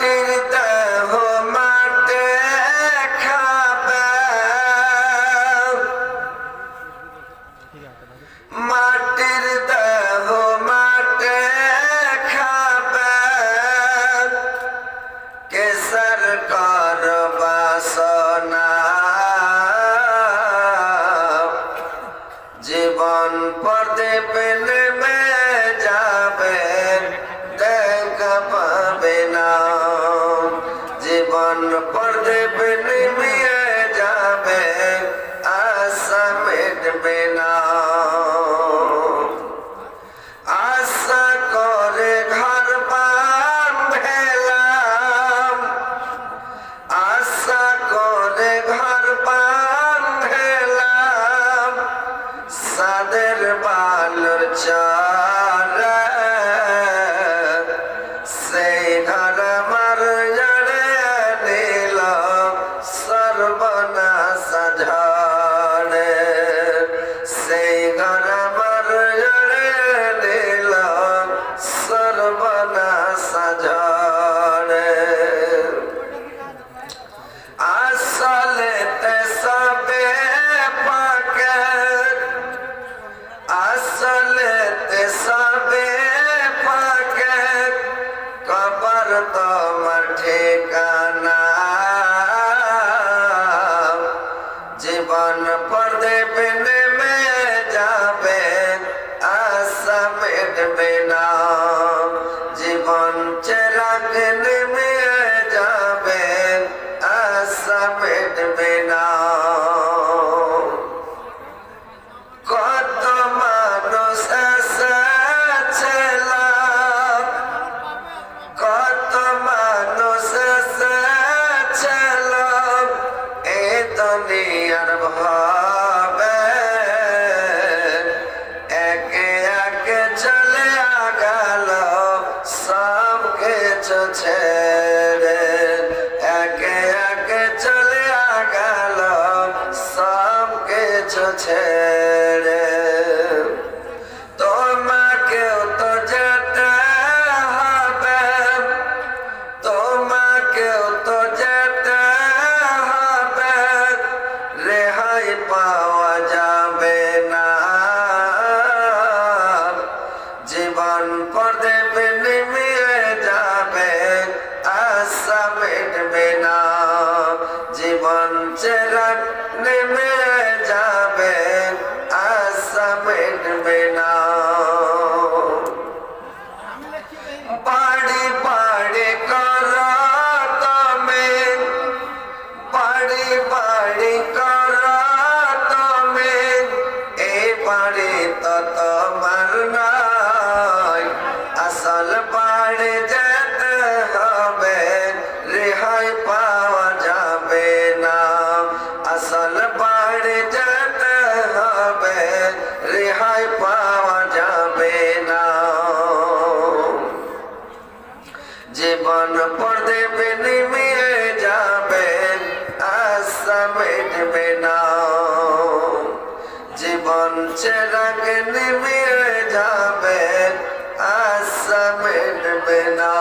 মাটির দেহ মাটি খাবে, মাটির দেহ মাটি খাবে, কেসর কর বাসনা জীবন প্রদীপ নেমে যাবে, দেখা পাবে না। জীবন প্রদীপ নেমে যাবে, আশা মিটবে না। আশা করে ঘর বাঁধলাম, আশা করে ঘর বাঁধলাম, সাদের বালুর চারা সেই ঘর আমার জড়ে নিল সর্বনাশ ঝড়ে, সেই ঘর আমার জড়ে নিল সর্বনাশ ঝড়ে। আসলে তে সবে পাকে, আসলে তে সবে পাকে, কবর তোমার ঠিকানা। জীবন প্রদীপ নেমে যাবে, আশা মিটবে না। জীবন চিরাগ নেমে যাবে, আশা মিটবে না। কত মানুষ এসেছিল, কত মানুষ এসেছিল এই দুনিয়ার ভাবে, একে একে চলে গেল সব কিছু ছেড়ে, একে একে চলে গেল সব কিছু ছেড়ে। তোমাকেও তো যেতে হবে, তোমাকেও তো যেতে হবে, রেহাই পাওয়া যাবে না। জীবন প্রদীপ নেমে যাবে, আশা মিটবে না। জীবন চিরাগ নেমে যাবে, আশা মিটবে না। বাড়ি বাড়ি করো তুমি, বাড়ি বাড়ি করো তুমি, এই বাড়ি তো তোমার নয়। আসল বাড়ি যেতে হবে, রেহাই পাওয়া যাবে না। আসল বাড়ি যেতে হবে, রেহাই পাওয়া যাবে না। জীবন প্রদীপ নেমে যাবে, আশা মিটবে না। জীবন চিরাগ নেমে যাবে, আশা মিটবে না।